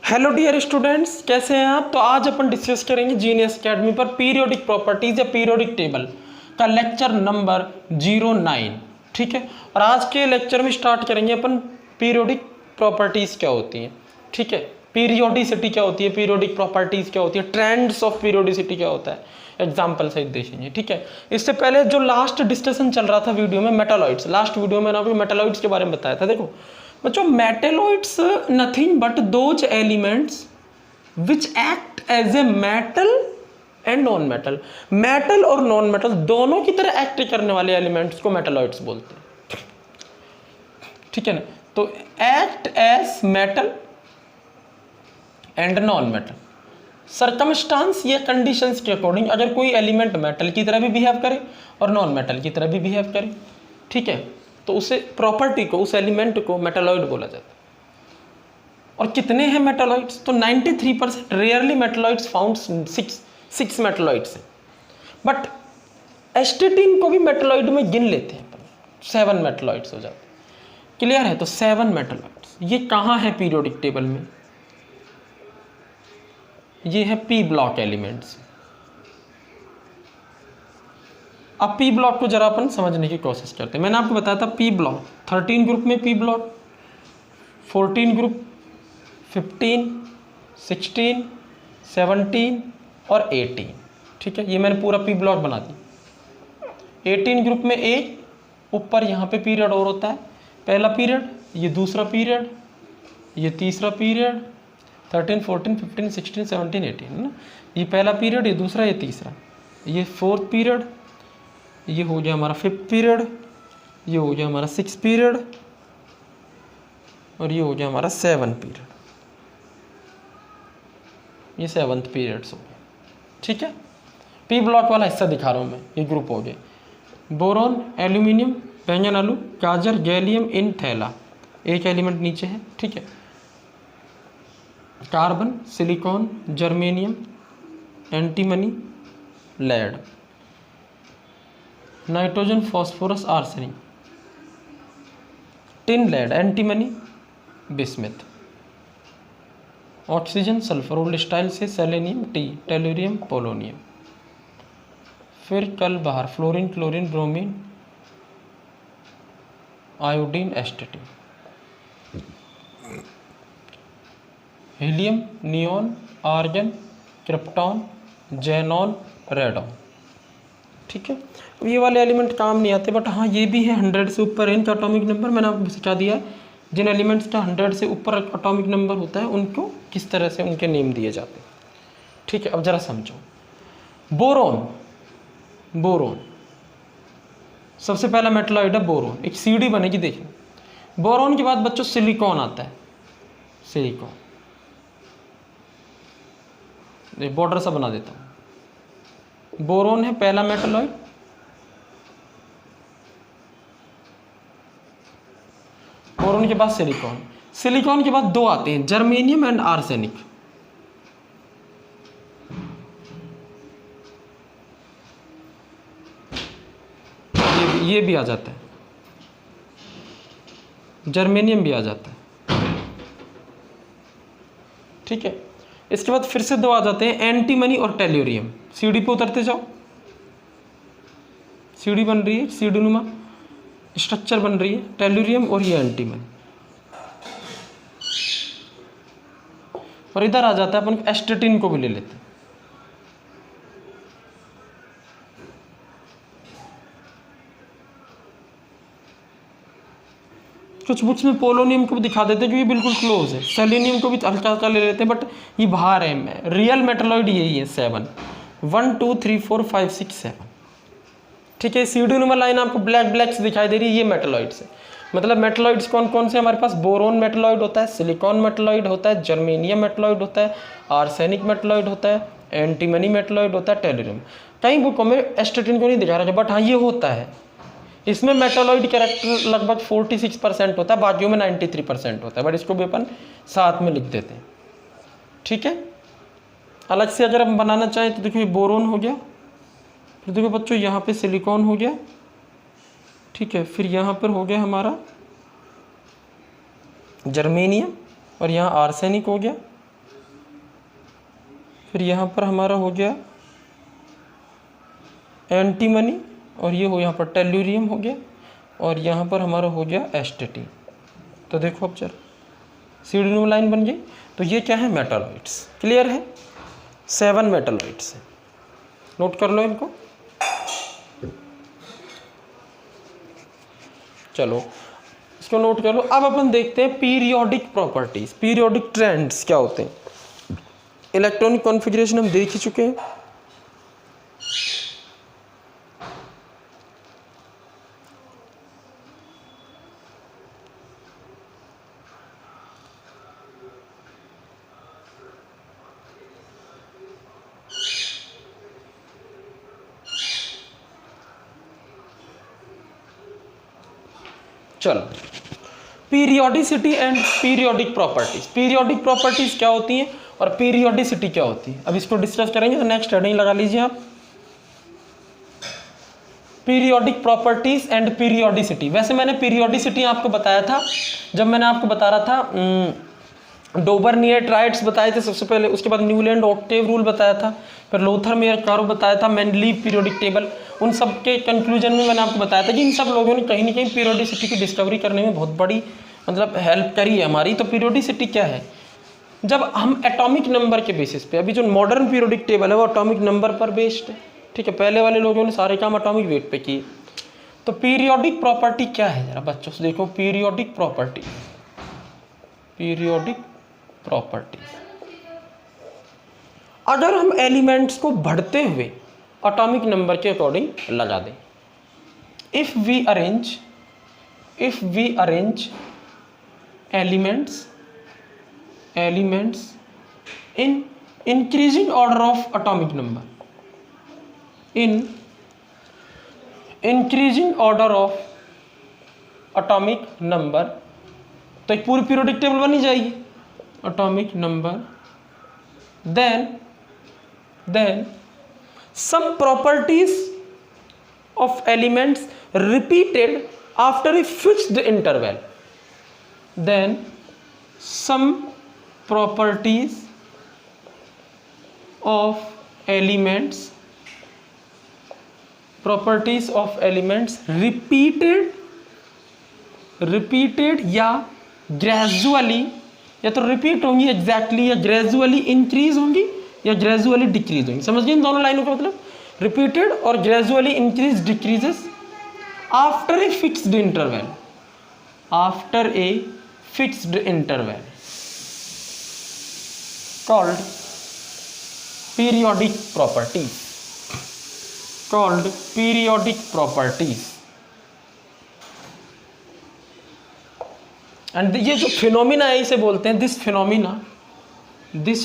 Hello dear students, कैसे हैं आप। तो आज अपन डिस्कस करेंगे जीनियस एकेडमी पर पीरियोडिक प्रॉपर्टीज या पीरियोडिक टेबल का लेक्चर नंबर 09। ठीक है, और आज के लेक्चर में स्टार्ट करेंगे अपन पीरियोडिक प्रॉपर्टीज क्या होती हैं। ठीक है, पीरियोडिसिटी क्या होती है, पीरियोडिक प्रॉपर्टीज क्या होती है, ट्रेंड्स ऑफ पीरियोडिसिटी क्या होता है, एग्जाम्पल सहित देखेंगे। ठीक है, इससे पहले जो लास्ट डिस्कशन चल रहा था वीडियो में मेटालॉइड्स, लास्ट वीडियो में आपको मेटालॉइड्स के बारे में बताया था। देखो बच्चों, metalloids nothing but those elements which act as a metal and non metal. Metal और नॉन मेटल दोनों की तरह एक्ट करने वाले एलिमेंट्स को मेटेलॉइड्स बोलते हैं। ठीक है ना, तो act as metal and non metal. Circumstance या कंडीशंस के अकॉर्डिंग अगर कोई एलिमेंट मेटल की तरह भी बिहेव करे और नॉन मेटल की तरह भी बिहेव करे, ठीक है, तो उसे प्रॉपर्टी को, उस एलिमेंट को मेटालॉइड बोला जाता है। और कितने हैं मेटालॉइड्स? तो 93%। Rarely metalloids found six metalloids हैं, बट एस्टेटिन को भी मेटालॉइड में गिन लेते हैं, 7 मेटालॉइड्स हो जाते हैं। क्लियर है? तो 7 मेटालॉइड्स। ये कहाँ है पीरियोडिक टेबल में? ये है पी ब्लॉक एलिमेंट्स। अब पी ब्लॉक को जरा अपन समझने की कोशिश करते हैं। मैंने आपको बताया था पी ब्लॉक 13 ग्रुप में, पी ब्लॉक 14 ग्रुप, 15, 16, 17 और 18। ठीक है, ये मैंने पूरा पी ब्लॉक बना दी। 18 ग्रुप में एक ऊपर यहाँ पे पीरियड और होता है, पहला पीरियड, ये दूसरा पीरियड, ये तीसरा पीरियड, 13, 14, 15, 16, 17, 18 है ना। ये पहला पीरियड, ये दूसरा, ये तीसरा, ये 4th पीरियड, ये हो गया हमारा 5th पीरियड, ये हो गया हमारा 6th पीरियड, और ये हो गया हमारा 7th पीरियड। ये 7th पीरियड्स हो गए। ठीक है, पी ब्लॉक वाला हिस्सा दिखा रहा हूँ मैं। ये ग्रुप हो गए बोरोन, एल्यूमिनियम, बैंगन आलू, गाजर, गैलियम इन थैला, एक एलिमेंट नीचे है। ठीक है, carbon, silicon, germanium, antimony, lead, nitrogen, phosphorus, arsenic, tin, lead, antimony, bismuth, oxygen, sulphur, old style से सेलेनियम, टी, टेलुरियम, पोलोनियम। फिर कल बाहर fluorine, chlorine, bromine, iodine, astatine, helium, neon, argon, krypton, xenon, radon. ठीक है, ये वाले element काम नहीं आते, बट हाँ ये भी है 100 से ऊपर है इनका एटॉमिक नंबर। मैंने आपको सिखा दिया जिन एलिमेंट्स का 100 से ऊपर एटॉमिक नंबर होता है उनको किस तरह से उनके नेम दिए जाते हैं। ठीक है, अब जरा समझो। बोरोन, बोरोन सबसे पहला मेटलॉइड है बोरोन। एक सीडी बनेगी, देखिए। बोरोन के बाद बच्चों सिलिकॉन आता है, सिलिकॉन, बॉर्डर सा बना देता हूं। बोरोन है पहला मेटलॉइड, बोरोन के बाद सिलिकॉन, सिलिकॉन के बाद दो आते हैं, जर्मेनियम एंड आर्सेनिक। ये भी आ जाता है, जर्मेनियम भी आ जाता है। ठीक है, इसके बाद फिर से दो आ जाते हैं, एंटीमनी और टेल्यूरियम। सीडी पे उतरते जाओ, सीडी बन रही है, सीडी नुमा स्ट्रक्चर बन रही है, टेल्यूरियम और ये एंटीमनी। और इधर आ जाता है अपन एस्टेटिन को भी ले लेते हैं। कुछ बुक्स में पोलोनियम को भी दिखा देते हैं क्योंकि बिल्कुल क्लोज है। सेलेनियम को भी हल्का हल्का ले लेते हैं, बट ये बाहर है। रियल मेटलॉइड यही है 7, 1 2 3 4 5 6 7। ठीक है, सीडी नंबर लाइन आपको ब्लैक ब्लैक से दिखाई दे रही है, ये मेटलॉइड्स है। मतलब मेटलॉइड्स कौन कौन से हमारे पास? बोरोन मेटलॉइड होता है, सिलिकॉन मेटलॉइड होता है, जर्मेनियम मेटलॉइड होता है, आर्सेनिक मेटलॉइड होता है, एंटीमनी मेटलॉइड होता है, टेल्यूरियम। कई बुकों में एस्टेटिन को नहीं दिखा रहा, बट हाँ ये होता है। इसमें मेटालॉइड कैरेक्टर लगभग 46% होता है, बाकियों में 93% होता है, बट इसको भी अपन साथ में लिख देते हैं। ठीक है, अलग से अगर हम बनाना चाहें तो देखिए बोरोन हो गया, फिर देखो बच्चों यहाँ पे सिलिकॉन हो गया। ठीक है, फिर यहाँ पर हो गया हमारा जर्मेनियम, और यहाँ आर्सेनिक हो गया, फिर यहाँ पर हमारा हो गया एंटीमनी, और ये हो यहाँ पर टेल्यूरियम हो गया, और यहाँ पर हमारा हो गया एस्टेटी। तो देखो अब जरा सीडीनम लाइन बन गई। तो ये क्या है, मेटालॉइड्स। क्लियर है, 7 मेटालॉइड्स है, नोट कर लो इनको। चलो इसको नोट कर लो। अब अपन देखते हैं पीरियोडिक प्रॉपर्टीज, पीरियोडिक ट्रेंड्स क्या होते हैं। इलेक्ट्रॉनिक कॉन्फ़िगरेशन हम देख ही चुके हैं। चलो periodicity and periodic properties. Periodic properties क्या होती हैं और पीरियोडिसिटी क्या होती है, अब इसको डिस्कस करेंगे। तो नेक्स्ट हेडिंग लगा लीजिए आप, पीरियोडिक प्रॉपर्टीज एंड पीरियोडिसिटी। वैसे मैंने पीरियोडिसिटी आपको बताया था जब मैंने आपको बता रहा था डोबर्नियर-ट्राइड्स बताए थे सबसे पहले, उसके बाद न्यूलैंड ऑक्टेव रूल बताया था, फिर लोथर-मेयर-कार्व बताया था, मेंडलीव पीरियोडिक टेबल। उन सब के कंक्लूजन में मैंने आपको बताया था कि इन सब लोगों ने कहीं ना कहीं पीरियोडिसिटी की डिस्कवरी करने में बहुत बड़ी मतलब हेल्प करी है हमारी। तो पीरियोडिसिटी क्या है, जब हम एटॉमिक नंबर के बेसिस पे, अभी जो मॉडर्न पीरियोडिक टेबल है वो एटॉमिक नंबर पर बेस्ड है, ठीक है। पहले वाले लोगों ने सारे काम एटॉमिक वेट पे किए। तो पीरियोडिक प्रॉपर्टी क्या है, जरा बच्चों से देखो। पीरियोडिक प्रॉपर्टी, पीरियोडिक प्रॉपर्टी, अगर हम एलिमेंट्स को बढ़ते हुए एटॉमिक नंबर के अकॉर्डिंग लगा दें, if we arrange elements in increasing order of atomic number, in increasing order of atomic number, तो एक पूरी पीरियोडिक टेबल बनी जाएगी atomic number. then some properties of elements repeated after a fixed interval, then some properties of elements repeated या gradually, या तो repeat होंगी exactly, या ग्रेजुअली इंक्रीज होंगी या ग्रेजुअली डिक्रीज होंगी। समझ गए इन दोनों लाइनों का मतलब, रिपीटेड और gradually increase decreases after a fixed interval, after a fixed interval called periodic properties, called periodic properties. And ये जो फिनोमिना है इसे बोलते हैं this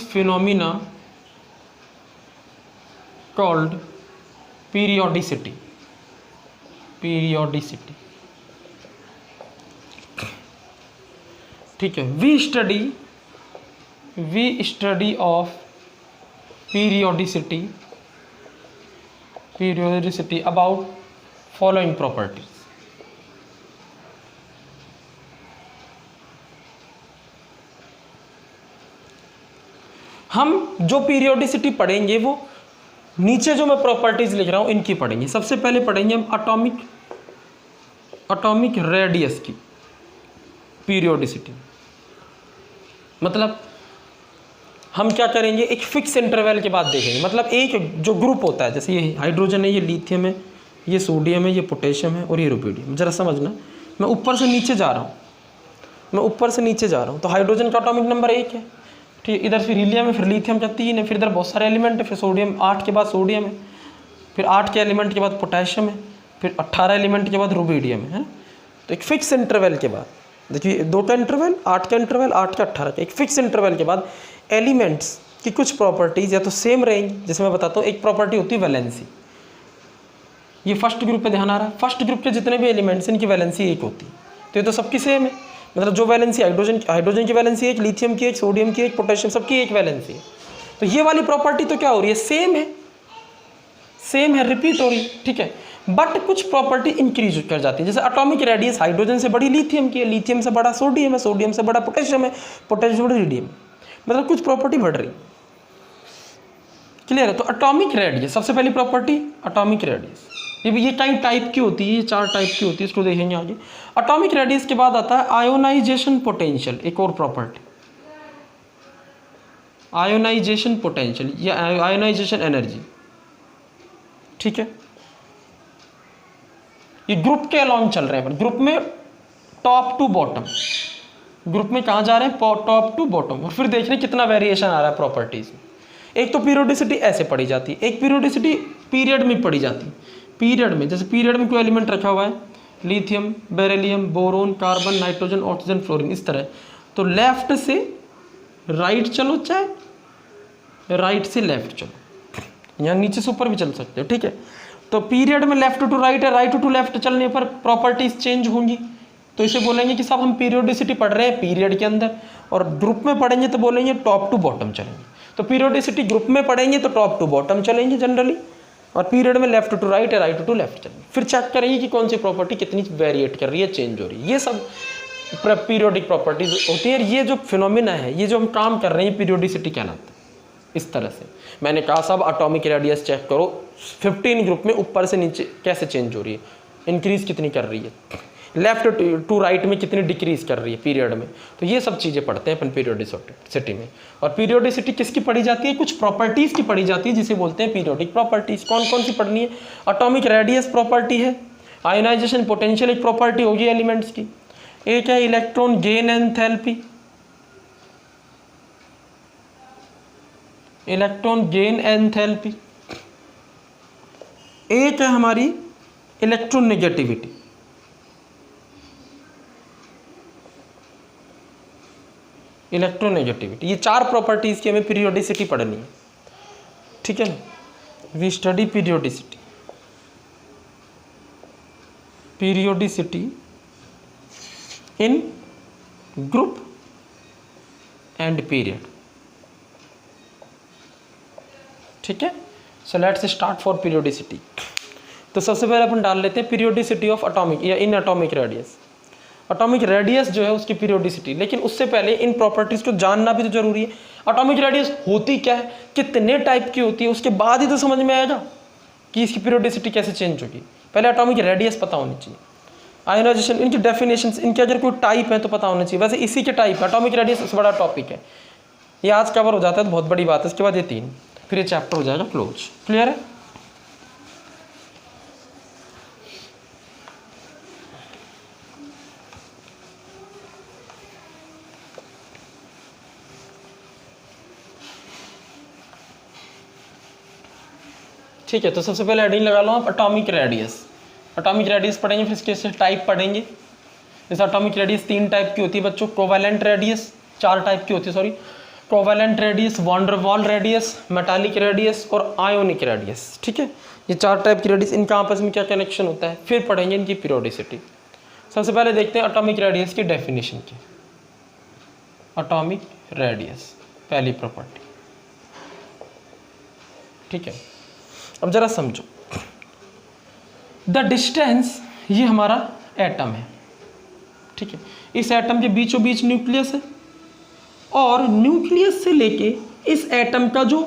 phenomena called periodicity, periodicity, ठीक है। We study of periodicity about following properties. हम जो पीरियोडिसिटी पढ़ेंगे वो नीचे जो मैं प्रॉपर्टीज लिख रहा हूं इनकी पढ़ेंगे। सबसे पहले पढ़ेंगे हम एटॉमिक रेडियस की पीरियोडिसिटी। मतलब हम क्या करेंगे, एक फिक्स इंटरवल के बाद देखेंगे। मतलब एक जो ग्रुप होता है, जैसे ये हाइड्रोजन है, ये लिथियम है, ये सोडियम है, ये पोटेशियम है और ये रुबिडियम। जरा समझना, मैं ऊपर से नीचे जा रहा हूँ, तो हाइड्रोजन का एटॉमिक नंबर 1 है, ठीक है। इधर फिर हीलियम है, फिर लिथियम का 3 है, फिर इधर बहुत सारे एलिमेंट है, फिर सोडियम 8 के बाद सोडियम है, फिर 8 के एलिमेंट के बाद पोटेशियम है, फिर 18 एलिमेंट के बाद रुबिडियम है। तो एक फिक्स इंटरवल के बाद देखिए 2 का इंटरवल, 8 का इंटरवल, 8 का 18 का, एक फिक्स इंटरवल के बाद एलिमेंट्स की कुछ प्रॉपर्टीज या तो सेम रहेंगी। जैसे मैं बताता हूँ, एक प्रॉपर्टी होती है वैलेंसी। ये फर्स्ट ग्रुप पे ध्यान आ रहा है, फर्स्ट ग्रुप के जितने भी एलिमेंट्स इनकी वैलेंसी 1 होती है, तो ये तो सबकी सेम है। मतलब जो वैलेंसी हाइड्रोजन की वैलेंसी 1, लिथियम की 1, सोडियम की 1, पोटेशियम सबकी 1 वैलेंसी है। तो ये वाली प्रॉपर्टी तो क्या हो रही है, सेम है, रिपीट हो रही है, ठीक है। बट कुछ प्रॉपर्टी इंक्रीज कर जाती है। जैसे एटॉमिक रेडियस हाइड्रोजन से बड़ी लिथियम की है, लिथियम से बड़ा सोडियम है, सोडियम से बड़ा पोटेशियम है, पोटेशियम से बड़ा रीडियम। मतलब कुछ प्रॉपर्टी बढ़ रही। क्लियर है? तो एटॉमिक रेडियस सबसे पहली प्रॉपर्टी एटॉमिक रेडियस, ये कई टाइप की होती है, ये 4 टाइप की होती है, इसको देखेंगे आगे। एटॉमिक रेडियस के बाद आता है आयोनाइजेशन पोटेंशियल, एक और प्रॉपर्टी आयोनाइजेशन पोटेंशियल या आयोनाइजेशन एनर्जी। ठीक है, ये ग्रुप के अलॉन्ग चल रहे हैं, ग्रुप में टॉप टू बॉटम, ग्रुप में कहाँ जा रहे हैं? Top to bottom. और फिर देख रहे हैं कितना वेरिएशन आ रहा है प्रॉपर्टीज में। एक तो पीरियोडिसिटी ऐसे पढ़ी जाती है, एक पीरियोडिसिटी पीरियड में पढ़ी जाती है। पीरियड में जैसे पीरियड में कोई एलिमेंट रखा हुआ है, lithium, beryllium, boron, carbon, nitrogen, oxygen, fluorine, इस तरह। तो लेफ्ट से राइट चलो, चाहे राइट से लेफ्ट चलो, यहाँ नीचे से ऊपर भी चल सकते हो। ठीक है, तो पीरियड में लेफ्ट टू राइट है, राइट टू लेफ्ट चलने पर प्रॉपर्टीज चेंज होंगी। तो इसे बोलेंगे कि साहब हम पीरियोडिसिटी पढ़ रहे हैं पीरियड के अंदर, और ग्रुप में पढ़ेंगे तो बोलेंगे टॉप टू बॉटम चलेंगे। तो पीरियोडिसिटी ग्रुप में पढ़ेंगे तो टॉप टू बॉटम चलेंगे जनरली, और पीरियड में लेफ्ट टू राइट है, राइट टू लेफ्ट चलेंगे। फिर चेक करेंगे कि कौन सी प्रॉपर्टी कितनी वेरिएट कर रही है, चेंज हो रही है। ये सब पीरियोडिक प्रॉपर्टीज होती है। ये जो फिनोमिना है, ये जो हम काम कर रहे हैं, पीरियोडिसिटी कहलाता है। इस तरह से मैंने कहा साहब एटॉमिक रेडियस चेक करो, 15 ग्रुप में ऊपर से नीचे कैसे चेंज हो रही है, इंक्रीज कितनी कर रही है, लेफ्ट टू राइट में कितनी डिक्रीज कर रही है पीरियड में। तो ये सब चीज़ें पढ़ते हैं अपन पीरियोडिसिटी में। और पीरियोडिसिटी किसकी पढ़ी जाती है? कुछ प्रॉपर्टीज़ की पढ़ी जाती है, जिसे बोलते हैं पीरियोडिक प्रॉपर्टीज़। कौन कौन सी पढ़नी है? एटॉमिक रेडियस प्रॉपर्टी है, आयोनाइजेशन पोटेंशियल एक प्रॉपर्टी होगी एलिमेंट्स की, एक है electron gain enthalpy, electron gain enthalpy, एक है हमारी इलेक्ट्रोनेगेटिविटी, इलेक्ट्रोनेगेटिविटी। ये 4 प्रॉपर्टीज की हमें पीरियोडिसिटी पढ़नी है। ठीक है ना, we study periodicity, periodicity in group and period. ठीक है, so let's start for periodicity. तो सबसे पहले अपन डाल लेते हैं पीरियोडिसिटी ऑफ एटॉमिक या in atomic radius. Atomic radius जो है उसकी पीरियोडिसिटी, लेकिन उससे पहले इन प्रॉपर्टीज को जानना भी तो जरूरी है। एटॉमिक रेडियस होती क्या है, कितने टाइप की होती है, उसके बाद ही तो समझ में आएगा कि इसकी पीरियोडिसिटी कैसे चेंज होगी। पहले एटॉमिक रेडियस पता होनी चाहिए, आयोनाइजेशन, इनकी डेफिनेशंस, इनके अगर कोई टाइप है तो पता होना चाहिए। वैसे इसी के टाइप एटॉमिक रेडियस सबसे बड़ा टॉपिक है, ये आज कवर हो जाता है तो बहुत बड़ी बात है। इसके बाद ये 3, फिर ये चैप्टर हो जाएगा क्लोज। क्लियर है? ठीक है, तो सबसे पहले हेडिंग लगा लो आप एटॉमिक रेडियस। एटॉमिक रेडियस पढ़ेंगे, फिर इसके टाइप पढ़ेंगे। जैसे एटॉमिक रेडियस 3 टाइप की होती है बच्चों, कोवैलेंट रेडियस 4 टाइप की होती है, sorry, covalent radius, van der Waals radius, metallic radius और आयोनिक रेडियस। ठीक है, ये 4 टाइप की रेडियस, इनका आपस में क्या कनेक्शन होता है, फिर पढ़ेंगे इनकी पीरियोडिसिटी। सबसे पहले देखते हैं एटॉमिक रेडियस की डेफिनेशन की। एटॉमिक रेडियस पहली प्रॉपर्टी। ठीक है, अब जरा समझो, द डिस्टेंस, ये हमारा एटम है। ठीक है, इस एटम के बीचों बीच न्यूक्लियस है, और न्यूक्लियस से लेके इस एटम का जो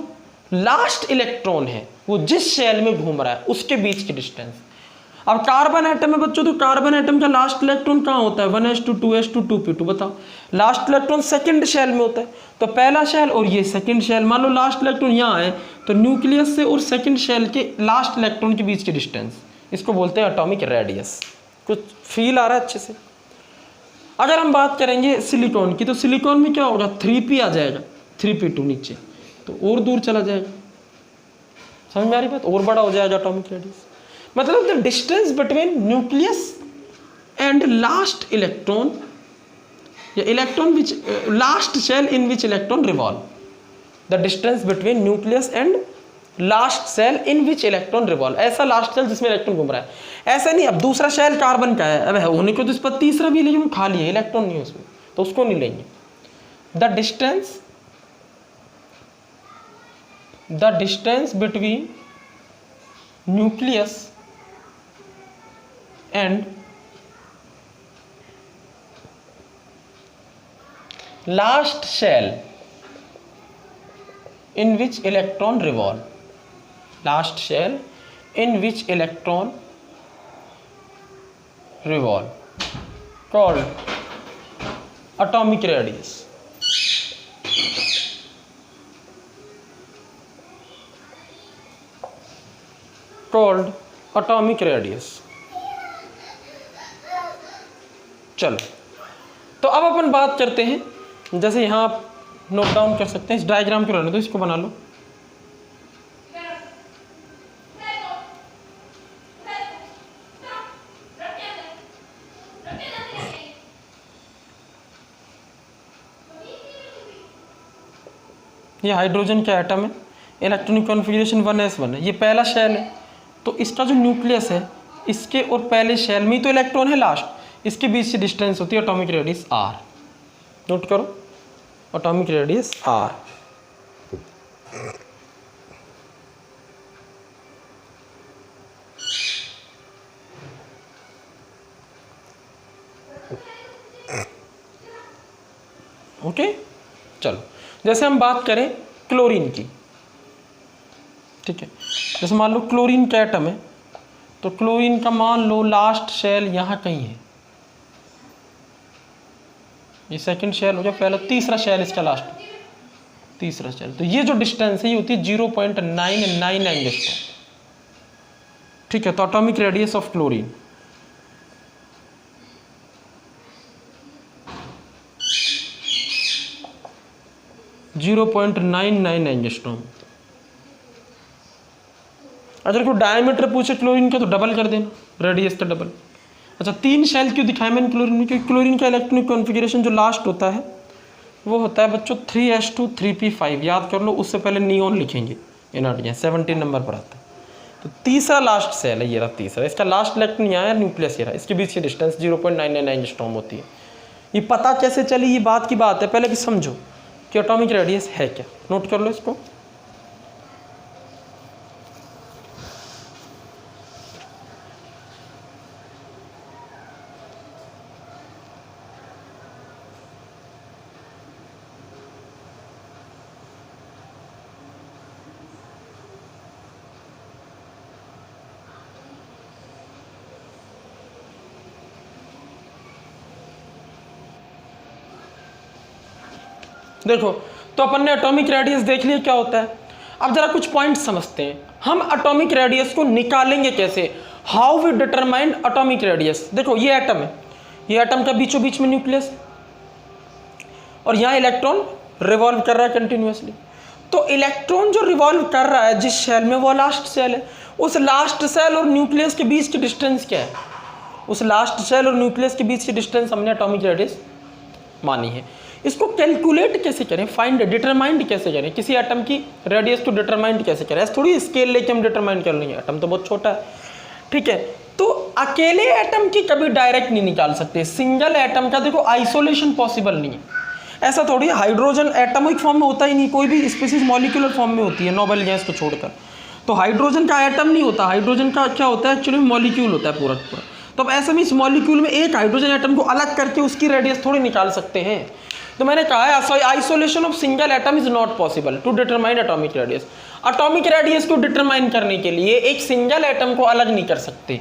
लास्ट इलेक्ट्रॉन है वो जिस शेल में घूम रहा है उसके बीच की डिस्टेंस। अब कार्बन एटम है बच्चों, तो कार्बन एटम का लास्ट इलेक्ट्रॉन कहाँ होता है? 1s2 2s2 2p2। बताओ, लास्ट इलेक्ट्रॉन सेकंड शेल में होता है, तो पहला शेल और ये सेकंड शेल, मान लो लास्ट इलेक्ट्रॉन यहाँ है, तो न्यूक्लियस से और सेकंड शेल के लास्ट इलेक्ट्रॉन के बीच की डिस्टेंस, इसको बोलते हैं एटॉमिक रेडियस। कुछ फील आ रहा है अच्छे से? अगर हम बात करेंगे सिलिकॉन की, तो सिलिकॉन में क्या होगा? 3p आ जाएगा, 3p2 नीचे, तो और दूर चला जाएगा। समझ में आ रही बात? और बड़ा हो जाएगा एटॉमिक रेडियस। मतलब the distance between nucleus and last electron, या electron which last shell in which electron revolve, the distance between nucleus and last shell in which electron revolve. ऐसा लास्ट सेल जिसमें इलेक्ट्रॉन घूम रहा है, ऐसा नहीं। अब दूसरा शेल कार्बन का है, अब होने को तो इस पर तीसरा भी, लेकिन खाली है, इलेक्ट्रॉन नहीं है उसमें, तो उसको नहीं लेंगे। The distance between nucleus and last shell in which electron revolve, last shell in which electron revolve called atomic radius. Called atomic radius. चलो, तो अब अपन बात करते हैं, जैसे यहाँ आप नोट डाउन कर सकते हैं, इस डायग्राम को रहने दो, इसको बना लो। ये हाइड्रोजन का एटम है, इलेक्ट्रॉनिक कॉन्फ़िगरेशन 1s1 है, ये पहला शेल है। तो इसका जो न्यूक्लियस है, इसके और पहले शेल में ही तो इलेक्ट्रॉन है लास्ट, इसके बीच से डिस्टेंस होती है एटॉमिक रेडियस r। नोट करो, एटॉमिक रेडियस r। ओके, चलो, जैसे हम बात करें क्लोरीन की, ठीक है, जैसे मान लो क्लोरीन का एटम है, तो क्लोरीन का मान लो लास्ट शेल यहाँ कहीं है, ये सेकंड शेल हो गया, पहला तीसरा शेल इसका लास्ट, तीसरा शेल। तो ये जो डिस्टेंस है ये होती है 0.99 एंगस्ट्रॉम, ठीक है। तो atomic radius of chlorine .99 angstrom. अगर कोई डायमीटर पूछे क्लोरीन का तो डबल कर देना, रेडियस का डबल। अच्छा, 3 शेल क्यों दिखाया मैंने क्लोरीन में? क्योंकि क्लोरीन का इलेक्ट्रॉनिक कॉन्फ़िगरेशन जो लास्ट होता है वो होता है बच्चों 3s2 3p5। याद कर लो, उससे पहले नियोन लिखेंगे, ये नट गया, 17 नंबर पर आता है। तो तीसरा लास्ट सेल है, ये रहा तीसरा, इसका लास्ट इलेक्ट्रॉन यहाँ है, न्यूक्लियस ये रहा, इसके बीच की डिस्टेंस 0.99 एंगस्ट्रॉम होती है। ये पता कैसे चली, ये बात की बात है, पहले कि समझो कि एटॉमिक रेडियस है क्या। नोट कर लो इसको। देखो, तो अपन ने एटॉमिक रेडियस देख लिया क्या होता है। अब जरा कुछ पॉइंट समझते हैं, हम एटॉमिक रेडियस को निकालेंगे कैसे, how we determine atomic radius. देखो, ये एटम है, ये एटम का बीचों बीच में न्यूक्लियस, और यहाँ इलेक्ट्रॉन रिवॉल्व कर रहा है कंटिन्यूअसली। तो इलेक्ट्रॉन जो रिवॉल्व कर रहा है जिस शेल में, वो लास्ट सेल है। उस लास्ट सेल और न्यूक्लियस के बीच की डिस्टेंस क्या है? उस लास्ट सेल और न्यूक्लियस के बीच की डिस्टेंस हमने एटॉमिक रेडियस मानी है। इसको कैलकुलेट कैसे करें, फाइंड डिटरमाइंड कैसे करें, किसी एटम की रेडियस को डिटरमाइंड कैसे करें? ऐसे थोड़ी स्केल लेके हम डिटरमाइन कर लेंगे, एटम तो बहुत छोटा है, ठीक है। तो अकेले एटम की कभी डायरेक्ट नहीं निकाल सकते, सिंगल एटम का देखो आइसोलेशन पॉसिबल नहीं है। ऐसा थोड़ी हाइड्रोजन एटमिक फॉर्म में होता ही नहीं, कोई भी स्पीसीज मॉलिक्यूलर फॉर्म में होती है, नोबेल गैस को छोड़कर। तो हाइड्रोजन का एटम नहीं होता, हाइड्रोजन का क्या होता है एक्चुअली मॉलिक्यूल होता है पूरा पूरा। तो अब ऐसे में इस मॉलिक्यूल में एक हाइड्रोजन एटम को अलग करके उसकी रेडियस थोड़ी निकाल सकते हैं। तो मैंने कहा है isolation of single atom is not possible to determine atomic radius. Atomic radius को डिटरमाइन करने के लिए एक सिंगल एटम को अलग नहीं कर सकते,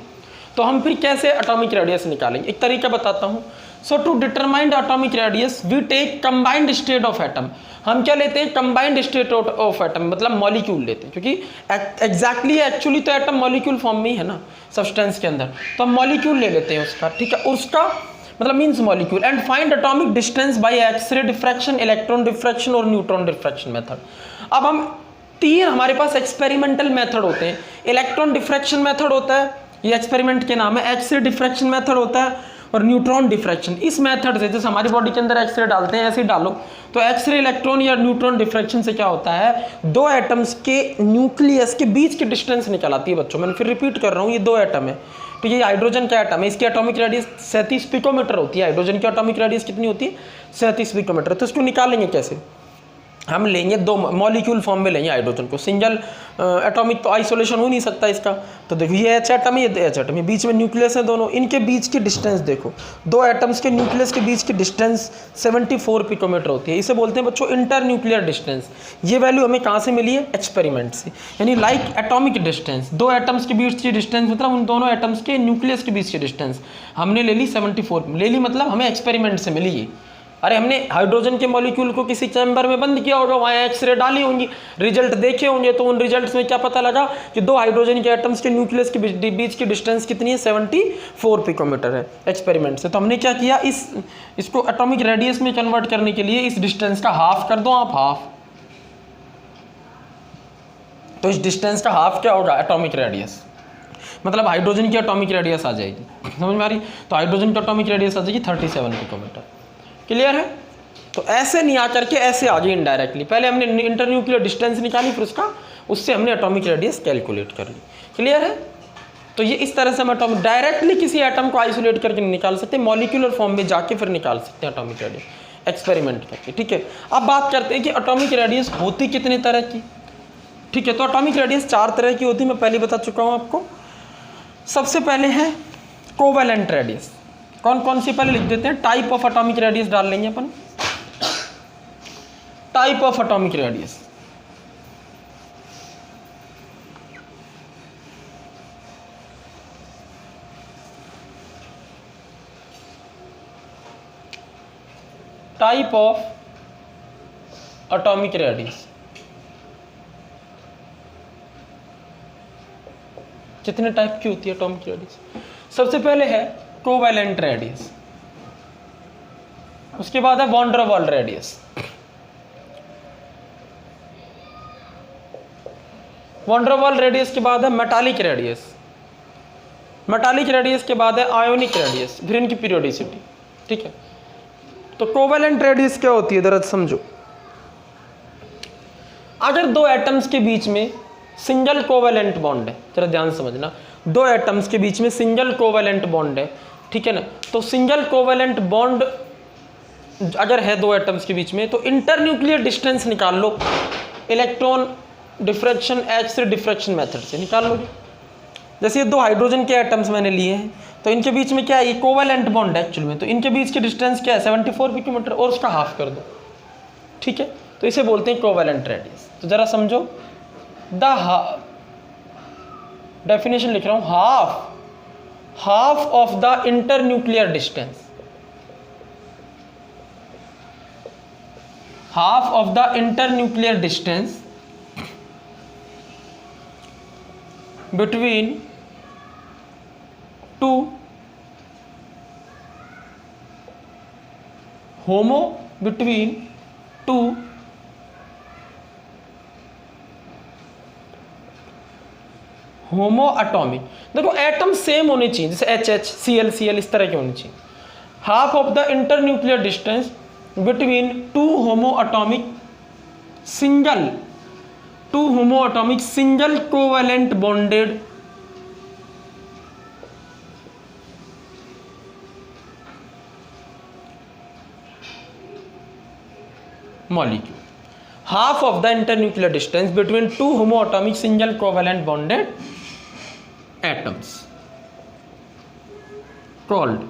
तो हम फिर कैसे एटॉमिक रेडियस निकालेंगे? एक तरीका बताता हूँ। So to determine atomic radius we take combined state of atom. हम क्या लेते हैं? कंबाइंड स्टेट ऑफ एटम, मतलब मॉलिक्यूल लेते हैं, क्योंकि एग्जैक्टली एक्चुअली तो एटम मॉलिक्यूल फॉर्म में ही है ना सब्सटेंस के अंदर, तो हम मॉलिक्यूल ले लेते हैं उसका, ठीक है, उसका मतलब means molecule, and find atomic distance by X ray diffraction, electron diffraction और न्यूट्रॉन डिफ्रैक्शन मेथड। अब हम 3 हमारे पास एक्सपेरिमेंटल मेथड होते हैं। इलेक्ट्रॉन डिफ्रैक्शन मेथड होता है, ये एक्सपेरिमेंट के नाम है। एक्सरे डिफ्रैक्शन मेथड होता है और न्यूट्रॉन डिफ्रैक्शन। इस मेथड से, जैसे हमारी बॉडी के अंदर एक्सरे डालते हैं ऐसे ही डालो, तो एक्सरे, इलेक्ट्रॉन या न्यूट्रॉन डिफ्रैक्शन से क्या होता है, 2 एटम्स के न्यूक्लियस के बीच की डिस्टेंस निकल आती है। बच्चों, मैंने फिर रिपीट कर रहा हूँ, ये 2 एटम है, तो ये हाइड्रोजन का एटम है, इसकी एटॉमिक रेडियस 37 पिकोमीटर होती है। हाइड्रोजन की एटॉमिक रेडियस कितनी होती है? 37 पिकोमीटर। तो इसको निकालेंगे कैसे? हम लेंगे दो मॉलिक्यूल फॉर्म में लेंगे हाइड्रोजन को, सिंगल एटॉमिक तो आइसोलेशन हो नहीं सकता इसका। तो देखो ये एच एटम है, ये एच एटम है, बीच में न्यूक्लियस है दोनों, इनके बीच की डिस्टेंस देखो, दो एटम्स के न्यूक्लियस के बीच की डिस्टेंस 74 पिकोमीटर होती है। इसे बोलते हैं बच्चों इंटर न्यूक्लियर डिस्टेंस। ये वैल्यू हमें कहाँ से मिली है? एक्सपेरिमेंट से। यानी लाइक एटॉमिक डिस्टेंस, दो एटम्स के बीच की डिस्टेंस मतलब उन दोनों एटम्स के न्यूक्लियस के बीच की डिस्टेंस हमने ले ली 74 ले ली, मतलब हमें एक्सपेरिमेंट से मिली है। अरे हमने हाइड्रोजन के मॉलिक्यूल को किसी चैम्बर में बंद किया होगा, वहाँ एक्सरे डाली होंगी, रिजल्ट देखे होंगे, तो उन रिजल्ट्स में क्या पता लगा कि दो हाइड्रोजन के एटम्स के न्यूक्लियस के बीच की डिस्टेंस कितनी है? 74 पिकोमीटर है एक्सपेरिमेंट से। तो हमने क्या किया, इसको एटॉमिक रेडियस में कन्वर्ट करने के लिए इस डिस्टेंस का हाफ कर दो आप, हाफ। तो इस डिस्टेंस का हाफ क्या होगा? एटॉमिक रेडियस, मतलब हाइड्रोजन की एटॉमिक रेडियस आ जाएगी, समझ में आ रही? तो हाइड्रोजन की एटॉमिक रेडियस आ जाएगी 37 पिकोमीटर। क्लियर है? तो ऐसे नहीं आ करके ऐसे आ गई इनडायरेक्टली। पहले हमने इंटर न्यूक्लियर डिस्टेंस निकाली, फिर उससे हमने एटॉमिक रेडियस कैलकुलेट कर ली। क्लियर है? तो ये इस तरह से हम एटॉमिक डायरेक्टली किसी एटम को आइसोलेट करके नहीं निकाल सकते, मॉलिक्यूलर फॉर्म में जाके फिर निकाल सकते हैं एटॉमिक रेडियस एक्सपेरिमेंट करके। ठीक है, अब बात करते हैं कि एटॉमिक रेडियस होती कितने तरह की। ठीक है, तो एटॉमिक रेडियस 4 तरह की होती है, मैं पहले बता चुका हूँ आपको। सबसे पहले है कोवेलेंट रेडियस। कौन कौन सी पहले लिख देते हैं, टाइप ऑफ एटॉमिक रेडियस डाल लेंगे अपन। Type of atomic radius, type of atomic radius कितने टाइप की होती है एटॉमिक रेडियस? सबसे पहले है कोवेलेंट रेडियस, उसके बाद है van der Waals radius, van der Waals radius के बाद है मेटालिक रेडियस, मेटालिक रेडियस के बाद है आयोनिक रेडियस, फिर इनकी पीरियोडिसिटी। ठीक है, तो कोवेलेंट रेडियस क्या होती है जरा समझो। अगर दो एटम्स के बीच में सिंगल कोवेलेंट बॉन्ड है, जरा ध्यान समझना, दो एटम्स के बीच में सिंगल कोवेलेंट बॉन्ड है, ठीक है ना, तो सिंगल कोवेलेंट बॉन्ड अगर है दो एटम्स के बीच में, तो इंटर न्यूक्लियर डिस्टेंस निकाल लो, electron diffraction, X-ray diffraction method से निकाल लो। जैसे ये दो हाइड्रोजन के एटम्स मैंने लिए हैं, तो इनके बीच में क्या है, ये कोवेलेंट बॉन्ड है एक्चुअल में, तो इनके बीच की डिस्टेंस क्या है? 74 पिकोमीटर, और उसका हाफ कर दो। ठीक है, तो इसे बोलते हैं कोवेलेंट रेडियस। तो जरा समझो, द डेफिनेशन लिख रहा हूं, half of the inter nuclear distance, half of the internuclear distance between two homo atomic, देखो एटम सेम होने चाहिए, जैसे HH, Cl, Cl इस तरह के होने चाहिए। Half of the internuclear distance between two homoatomic single covalent bonded molecule. Half of the internuclear distance between two homoatomic single covalent bonded atoms called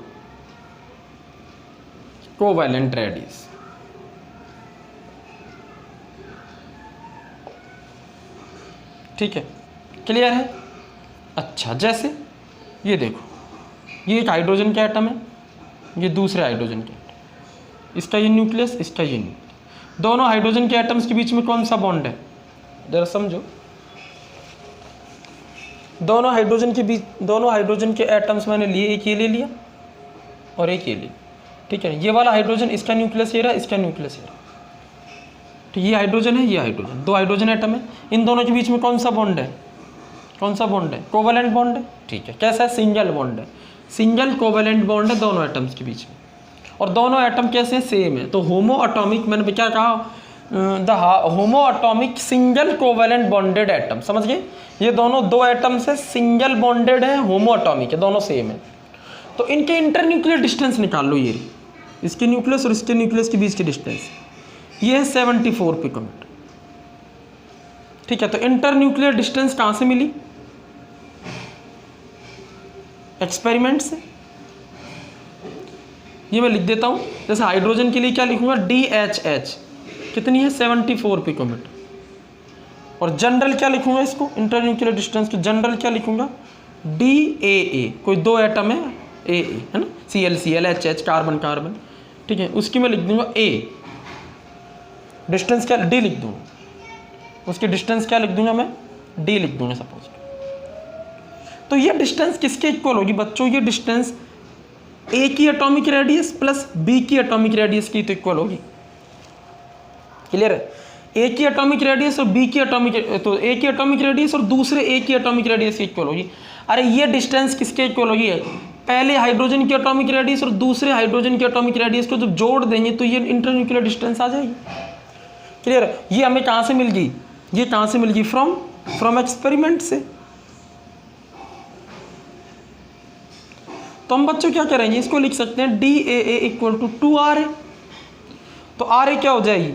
covalent radius. ठीक है, क्लियर है? अच्छा, जैसे ये देखो, ये एक हाइड्रोजन का एटम है, ये दूसरे हाइड्रोजन का एटम, इसका ये न्यूक्लियस, इसका ये न्यूक्लियस, दोनों हाइड्रोजन के एटम्स के बीच में कौन सा बॉन्ड है? जरा समझो, दोनों हाइड्रोजन के एटम्स मैंने लिए, एक ये ले लिया और एक ये ले लिया। ठीक है, ये वाला हाइड्रोजन, इसका न्यूक्लियस ये रहा, इसका न्यूक्लियस ये रहा। तो ये हाइड्रोजन है, ये हाइड्रोजन, दो हाइड्रोजन एटम है, इन दोनों के बीच में कौन सा बॉन्ड है? कोवेलेंट बॉन्ड है। ठीक है, कैसा है? सिंगल बॉन्ड है, सिंगल कोवेलेंट बॉन्ड है दोनों एटम्स के बीच में, और दोनों एटम कैसे? सेम है। तो होमोएटॉमिक, मैंने क्या कहा, the homoatomic single covalent bonded atom, समझ गए? ये दोनों दो एटम से सिंगल बॉन्डेड है, होमोएटॉमिक है, दोनों सेम है। तो इनके इंटरन्यूक्लियर डिस्टेंस निकाल लो, ये इसके न्यूक्लियस और इसके न्यूक्लियस के बीच की डिस्टेंस, ये है 74 पिकोमीटर। ठीक है, तो इंटर न्यूक्लियर डिस्टेंस कहाँ से मिली? एक्सपेरिमेंट से। ये मैं लिख देता हूँ, जैसे हाइड्रोजन के लिए क्या लिखूंगा, DHH कितनी है 74 पिकोमीटर, और जनरल क्या लिखूंगा इसको, इंटर न्यूक्लियर डिस्टेंस के जनरल क्या लिखूंगा, DAA, कोई दो एटम है AA है ना, ClCl HH कार्बन कार्बन, ठीक है, उसकी मैं लिख दूंगा A, डिस्टेंस क्या D लिख दूंगा, उसकी डिस्टेंस क्या लिख दूंगा मैं, D लिख दूंगा सपोज। तो ये डिस्टेंस किसके इक्वल होगी बच्चों, ये डिस्टेंस A की एटॉमिक रेडियस प्लस B की एटॉमिक रेडियस की तो इक्वल होगी। क्लियर है? A की एटॉमिक रेडियस और B की एटॉमिक, तो A की एटॉमिक रेडियस और दूसरे A की एटॉमिक रेडियस की इक्वल होगी। अरे ये डिस्टेंस किसके इक्वल होगी, पहले हाइड्रोजन की एटॉमिक रेडियस और दूसरे हाइड्रोजन की एटॉमिक रेडियस को जब जोड़ देंगे तो ये इंटरन्यूक्लियर डिस्टेंस आ जाएगी। क्लियर है? ये हमें कहाँ से मिल गई, ये कहाँ से मिल गई, फ्रॉम एक्सपेरिमेंट से। तो हम बच्चों क्या करेंगे, इसको लिख सकते हैं DAA इक्वल टू 2RA। तो RA क्या हो जाएगी,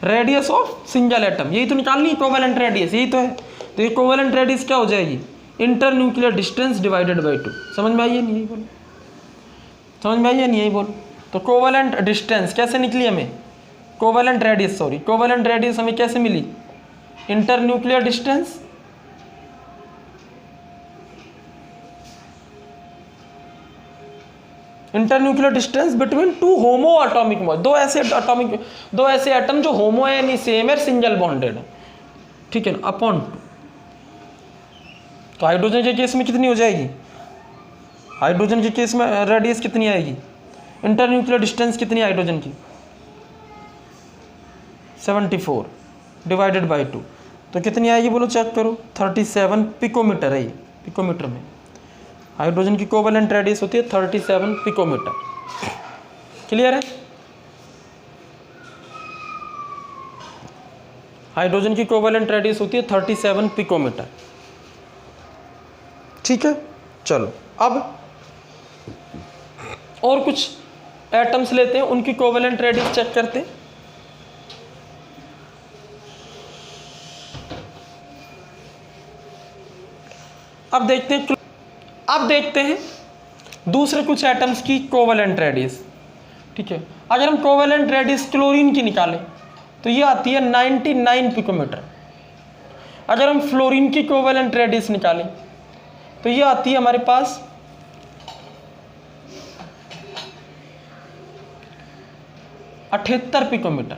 रेडियस ऑफ सिंगल एटम, यही तो निकालनी है कोवेलेंट रेडियस, यही तो है। तो ये कोवेलेंट रेडियस क्या हो जाएगी, inter nuclear distance divided by 2। समझ में आई है नहीं, यही बोलो, समझ में आई है नहीं, यही बोलो। तो कोवेलेंट डिस्टेंस कैसे निकली हमें, covalent radius, sorry covalent radius हमें कैसे मिली, internuclear distance internuclear distance between two homoatomic mol, दो ऐसे एटम जो होमो है यानी सेम है, सिंगल बॉन्डेड है, ठीक है ना, अपॉन 2। तो हाइड्रोजन के केस में कितनी हो जाएगी, हाइड्रोजन के केस में रेडियस कितनी आएगी, इंटरन्यूक्लियर डिस्टेंस कितनी हाइड्रोजन की 74 डिवाइडेड बाई 2, तो कितनी आएगी बोलो, चेक करो, 37 पिकोमीटर है ये, पिकोमीटर में हाइड्रोजन की कोवेलेंट रेडियस होती है 37 पिकोमीटर। क्लियर है? हाइड्रोजन की कोवेलेंट रेडियस होती है 37 पिकोमीटर। ठीक है, चलो अब और कुछ एटम्स लेते हैं, उनकी कोवेलेंट रेडियस चेक करते हैं। अब देखते हैं दूसरे कुछ एटम्स की कोवेलेंट रेडियस। ठीक है, अगर हम कोवेलेंट रेडियस क्लोरीन की निकालें तो ये आती है 99 पिकोमीटर। अगर हम फ्लोरीन की कोवेलेंट रेडियस निकालें तो ये आती है हमारे पास 78 पिकोमीटर।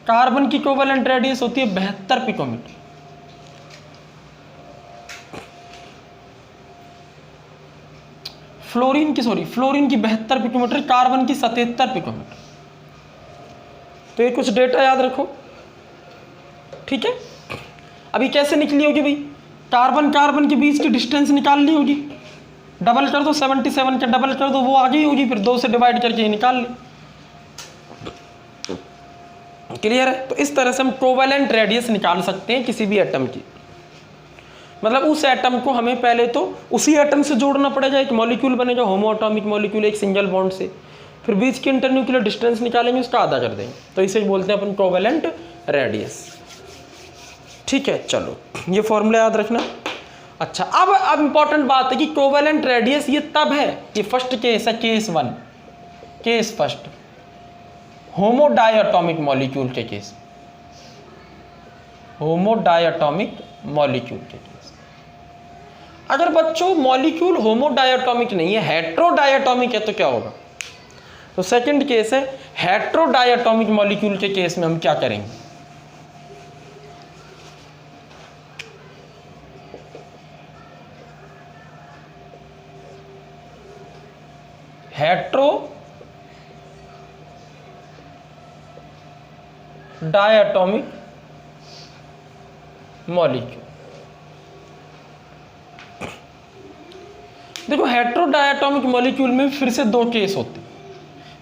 कार्बन की कोवेलेंट रेडियस होती है 72 पिकोमीटर। फ्लोरीन की 72 पिकोमीटर, कार्बन की 77 पिकोमीटर। तो ये कुछ डेटा याद रखो। ठीक है, अभी कैसे निकली होगी भाई, कार्बन के बीच की डिस्टेंस निकालनी होगी, डबल कर दो 77 के डबल कर दो, वो आ गई होगी, फिर 2 से डिवाइड करके निकाल ली। क्लियर है? तो इस तरह से हम कोवेलेंट रेडियस निकाल सकते हैं किसी भी एटम की। मतलब उस एटम को हमें पहले तो उसी एटम से जोड़ना पड़ेगा, एक मॉलिक्यूल बनेगा होमो एटॉमिक मॉलिक्यूल एक सिंगल बॉन्ड से, फिर बीच की इंटरन्यूक्लियर डिस्टेंस निकालेंगे, उसका आधा कर देंगे, तो इसे बोलते हैं अपन कोवेलेंट रेडियस। ठीक है, चलो ये फॉर्मूला याद रखना। अच्छा, अब इंपॉर्टेंट बात है कि कोवेलेंट रेडियस ये तब है, ये फर्स्ट केस है, केस 1, केस फर्स्ट, होमो डायटॉमिक मॉलिक्यूल के केस, होमो डायटॉमिक मॉलिक्यूल के केस। अगर बच्चों मॉलिक्यूल होमो डायटॉमिक नहीं है, हेट्रो डायटॉमिक है, तो क्या होगा? तो सेकंड केस है, हेट्रो डायटॉमिक मॉलिक्यूल के केस में हम क्या करेंगे, हेट्रो डायटॉमिक मॉलिक्यूल। देखो हेट्रो डायटॉमिक मॉलिक्यूल में फिर से 2 केस होते हैं,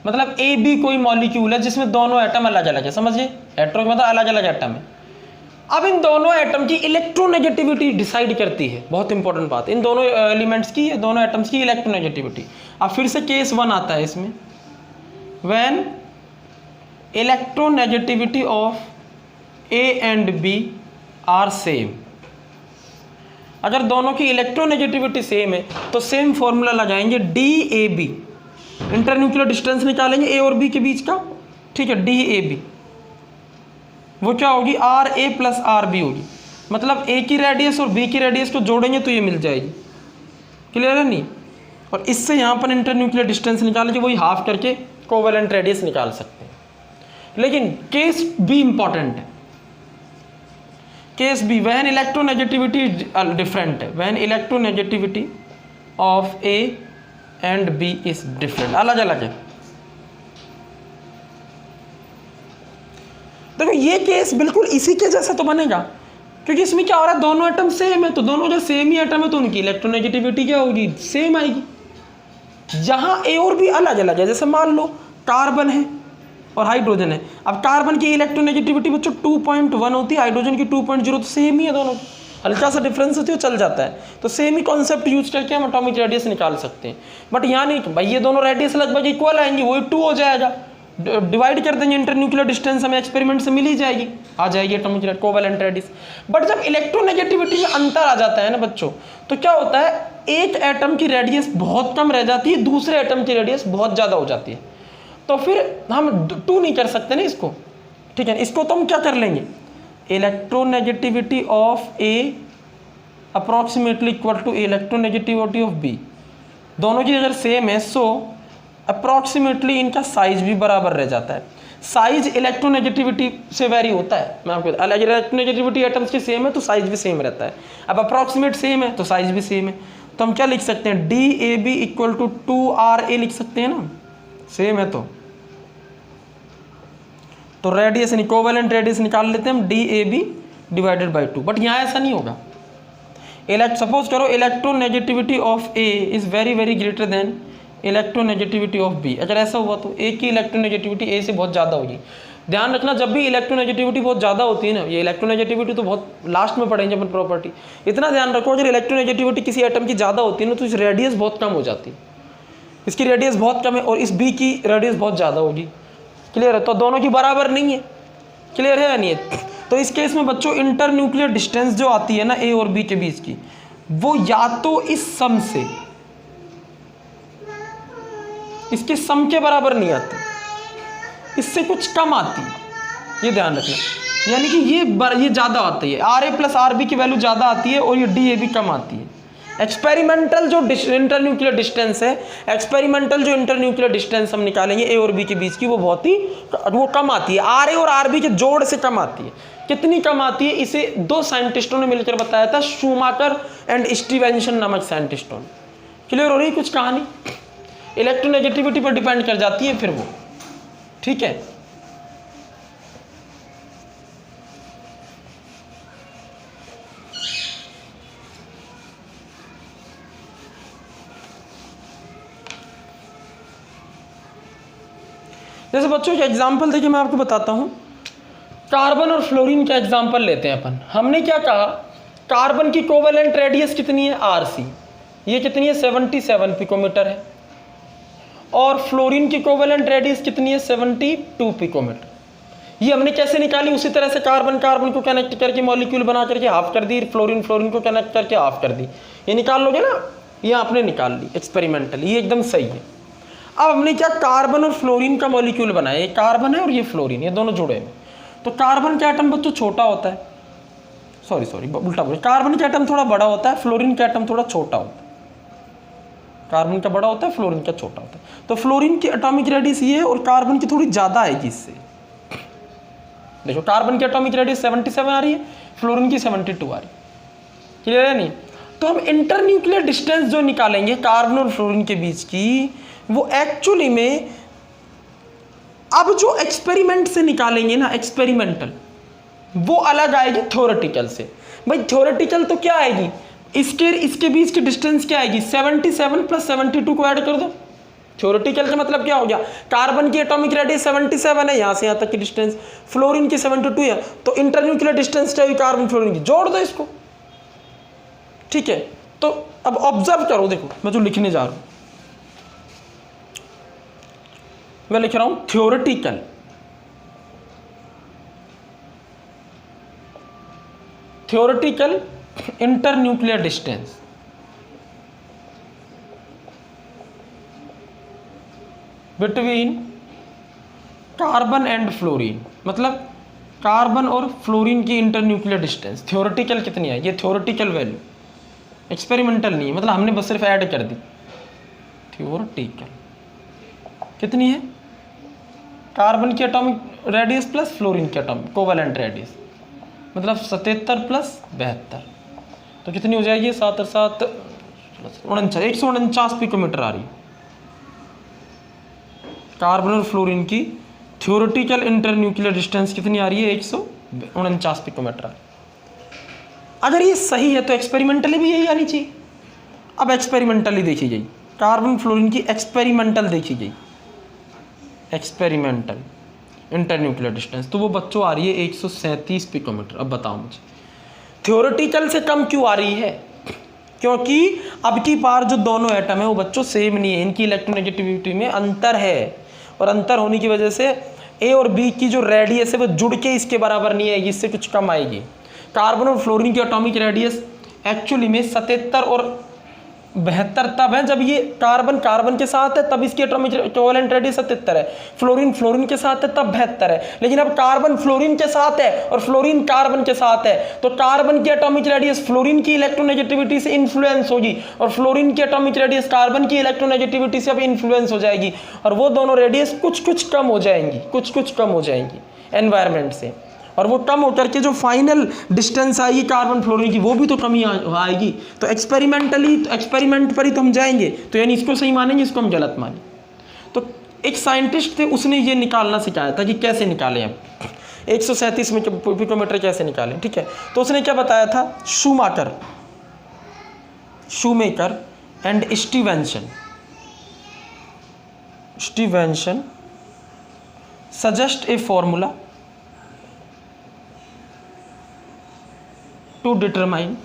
मतलब ए बी कोई मॉलिक्यूल है जिसमें दोनों एटम अलग अलग है, समझिए, हेट्रो का मतलब अलग अलग एटम है। अब इन दोनों एटम की इलेक्ट्रोनेगेटिविटी डिसाइड करती है, बहुत इंपॉर्टेंट बात, इन दोनों एलिमेंट्स की, दोनों एटम्स की इलेक्ट्रोनेगेटिविटी। अब फिर से केस 1 आता है इसमें, when electronegativity of A and B are same. अगर दोनों की इलेक्ट्रोनेगेटिविटी सेम है तो सेम फॉर्मूला लगाएंगे D A B, internuclear distance निकालेंगे ए और बी के बीच का, ठीक है, डी ए बी, वो क्या होगी, R A plus R B होगी। मतलब ए की रेडियस और बी की रेडियस को जोड़ेंगे तो ये मिल जाएगी, क्लियर है नहीं। और इससे यहाँ पर इंटरन्यूक्लियर डिस्टेंस निकालेंगे, वही हाफ करके कोवेलेंट रेडियस निकाल सकते हैं। लेकिन केस बी इंपॉर्टेंट है, case B when electronegativity different है, when electronegativity of A and B is different, अलग अलग है। देखो ये केस बिल्कुल इसी के जैसा तो बनेगा, क्योंकि इसमें क्या हो रहा है, दोनों एटम सेम है, तो दोनों जब सेम ही एटम है तो उनकी इलेक्ट्रोनेगेटिविटी क्या होगी, सेम आएगी। जहां ए और बी अलग अलग है, जैसे मान लो कार्बन है और हाइड्रोजन है, अब कार्बन की इलेक्ट्रोनेगेटिविटी बच्चों 2.1 होती है, हाइड्रोजन की 2.0, तो सेम ही है दोनों, हल्का सा डिफरेंस होती है चल जाता है, तो सेम ही कॉन्सेप्ट यूज करके हम एटॉमिक रेडियस निकाल सकते हैं। बट यहाँ नहीं भाई, ये दोनों रेडियस लगभग इक्वल आएंगी, वही 2 हो जाएगा, डिवाइड कर देंगे इंटरन्यूक्लियर डिस्टेंस, हमें एक्सपेरिमेंट से मिल ही जाएगी, आ जाएगी एटॉमिक कोवेलेंट रेडियस। बट जब इलेक्ट्रोनेगेटिविटी में अंतर आ जाता है ना बच्चों, तो क्या होता है, एक एटम की रेडियस बहुत कम रह जाती है, दूसरे एटम की रेडियस बहुत ज़्यादा हो जाती है, तो फिर हम 2 नहीं कर सकते ना इसको, ठीक है। इसको तो हम क्या कर लेंगे, electronegativity of A approximately equal to electronegativity of B, दोनों की अगर सेम है सो अप्रॉक्सीमेटली इनका साइज भी बराबर रह जाता है। साइज इलेक्ट्रोनेगेटिविटी से वेरी होता है, मैं आपको इलेक्ट्रोनेगेटिविटी एटम्स की सेम है तो साइज भी सेम रहता है, अब अप्रॉक्सीमेट सेम है तो साइज भी सेम है, तो हम क्या लिख सकते हैं, D A B equal to 2RA लिख सकते हैं ना, सेम है तो रेडियस इक्विवेलेंट रेडियस निकाल लेते हैं हम, D A B divided by 2। But यहाँ ऐसा नहीं होगा, सपोज करो electronegativity of A is very very greater than electronegativity of B, अगर ऐसा हुआ तो ए की इलेक्ट्रोनेगेटिविटी ए से बहुत ज़्यादा होगी। ध्यान रखना, जब भी इलेक्ट्रोनेगेटिविटी बहुत ज़्यादा होती है ना, ये इलेक्ट्रोनेगेटिविटी तो बहुत लास्ट में पढ़ेंगे अपन प्रॉपर्टी, इतना ध्यान रखो अगर इलेक्ट्रोनेगेटिविटी किसी एटम की ज़्यादा होती है ना तो इस रेडियस बहुत कम हो जाती है, इसकी रेडियस बहुत कम है और इस बी की रेडियस बहुत ज़्यादा होगी, क्लियर है, तो दोनों की बराबर नहीं है, क्लियर है या नहीं है। तो इस केस में बच्चों इंटरन्यूक्लियर डिस्टेंस जो आती है ना ए और बी के बीच की, वो या तो इस सम से, इसके सम के बराबर नहीं आती, इससे कुछ कम आती है, ये ध्यान रखना, यानी कि ये ज़्यादा आती है, RA प्लस RB की वैल्यू ज़्यादा आती है और ये DAB कम आती है। एक्सपेरिमेंटल जो इंटरन्यूक्लियर डिस्टेंस है, एक्सपेरिमेंटल जो इंटरन्यूक्लियर डिस्टेंस हम निकालेंगे ए और बी के बीच की, वो कम आती है, RA और RB के जोड़ से कम आती है। कितनी कम आती है, इसे 2 साइंटिस्टों ने मिलकर बताया था, शूमाकर एंड स्टीवेंसन नामक साइंटिस्टों ने। क्लियर हो रही कुछ कहानी, इलेक्ट्रोनेगेटिविटी पर डिपेंड कर जाती है फिर वो, ठीक है। जैसे बच्चों के एग्जाम्पल देखिए, मैं आपको बताता हूं, कार्बन और फ्लोरीन का एग्जाम्पल लेते हैं अपन। हमने क्या कहा, कार्बन की कोवेलेंट रेडियस कितनी है, RC, ये कितनी है 77 पिकोमीटर है, और फ्लोरीन की कोवेलेंट रेडियस कितनी है 72 पिकोमीटर। ये हमने कैसे निकाली, उसी तरह से कार्बन को कनेक्ट करके मॉलिक्यूल बना करके हाफ कर दी, फ्लोरीन को कनेक्ट करके हाफ कर दी, ये निकाल लोगे ना, ये आपने निकाल ली एक्सपेरिमेंटल, ये एकदम सही है। अब हमने क्या, कार्बन और फ्लोरीन का मॉलिक्यूल बनाया, ये कार्बन है और ये फ्लोरीन, ये दोनों जुड़े हैं। तो कार्बन का एटम बच्चों छोटा होता है, सॉरी उल्टा बोले, कार्बन का एटम थोड़ा बड़ा होता है, फ्लोरीन का एटम थोड़ा छोटा होता है। कार्बन का बड़ा होता है, फ्लोरीन का छोटा होता है। तो फ्लोरीन की एटॉमिक रेडियस ये है और कार्बन की थोड़ी ज़्यादा आएगी इससे। देखो कार्बन की एटॉमिक रेडियस 77 आ रही है, फ्लोरीन की 72 आ रही है, क्लियर है नहीं। तो हम इंटरन्यूक्लियर डिस्टेंस जो निकालेंगे कार्बन और फ्लोरीन के बीच की, वो एक्चुअली में अब जो एक्सपेरिमेंट से निकालेंगे ना, एक्सपेरिमेंटल, वो अलग आएगी थ्योरेटिकल से। भाई थ्योरेटिकल तो क्या आएगी, इसके बीच की डिस्टेंस क्या आएगी, 77 प्लस 72 को ऐड कर दो। थ्योरेटिकल का मतलब क्या हो गया, कार्बन की एटॉमिक रेडियस 77 है, यहाँ से यहाँ तक की डिस्टेंस, फ्लोरीन की 72 है, तो इंटरन्यूक्लियर डिस्टेंस क्या हुई कार्बन फ्लोरीन की, जोड़ दो इसको, ठीक है। तो अब ऑब्जर्व करो, देखो मैं जो लिखने जा रहा हूँ, मैं लिख रहा हूँ theoretical theoretical internuclear distance between carbon and fluorine, मतलब कार्बन और फ्लोरीन की इंटरन्यूक्लियर डिस्टेंस थ्योरेटिकल कितनी है, ये थ्योरेटिकल वैल्यू, एक्सपेरिमेंटल नहीं है, मतलब हमने बस सिर्फ ऐड कर दी। थ्योरेटिकल कितनी है, कार्बन की एटॉमिक रेडियस प्लस फ्लोरीन की एटॉमिक कोवेलेंट रेडियस, मतलब 77 प्लस 72, तो कितनी हो जाएगी, 7 और 7 149 पिकोमीटर आ रही है कार्बन और फ्लोरीन की थ्योरेटिकल इंटरन्यूक्लियर डिस्टेंस कितनी आ रही है, 149 पिकोमीटर आ रही है। अगर ये सही है तो एक्सपेरिमेंटली भी यही आनी चाहिए। अब एक्सपेरिमेंटली देखी गई कार्बन फ्लोरीन की एक्सपेरिमेंटल देखी गई, एक्सपेरिमेंटल इंटरन्यूक्लियर डिस्टेंस, तो वो बच्चों आ रही है 137 पिकोमीटर। अब बताओ मुझे थ्योरेटिकल से कम क्यों आ रही है, क्योंकि अब की बार जो दोनों एटम है वो बच्चों सेम नहीं है, इनकी इलेक्ट्रोनेगेटिविटी में अंतर है, और अंतर होने की वजह से ए और बी की जो रेडियस है वो जुड़ के इसके बराबर नहीं आएगी, इससे कुछ कम आएगी। कार्बन और फ्लोरीन की एटॉमिक रेडियस एक्चुअली में 77 और 72 तब है जब ये कार्बन कार्बन के साथ है, तब इसकी एटॉमिक कोवेलेंट रेडियस 77 है, फ्लोरीन फ्लोरीन के साथ है तब 72 है। लेकिन अब कार्बन फ्लोरीन के साथ है और फ्लोरीन कार्बन के साथ है, तो कार्बन की एटॉमिक रेडियस फ्लोरीन की इलेक्ट्रोनेगेटिविटी से इन्फ्लुएंस होगी और फ्लोरीन की एटॉमिक रेडियस कार्बन की इलेक्ट्रोनेगेटिविटी से अब इन्फ्लुएंस हो जाएगी, और वो दोनों रेडियस कुछ कुछ कम हो जाएंगी, कुछ कुछ कम हो जाएंगी एनवायरनमेंट से, और वो कम होकर के जो फाइनल डिस्टेंस आएगी कार्बन फ्लोरीन की वो भी तो कमी आएगी। तो एक्सपेरिमेंटली, तो एक्सपेरिमेंट पर ही तो हम जाएंगे, तो यानी इसको सही मानेंगे, इसको हम गलत मानें। तो एक साइंटिस्ट थे, उसने ये निकालना सिखाया था कि कैसे निकालें अब 137 पिकोमीटर कैसे निकालें, ठीक है। तो उसने क्या बताया था, shoemaker and Stevenson suggest a formula to determine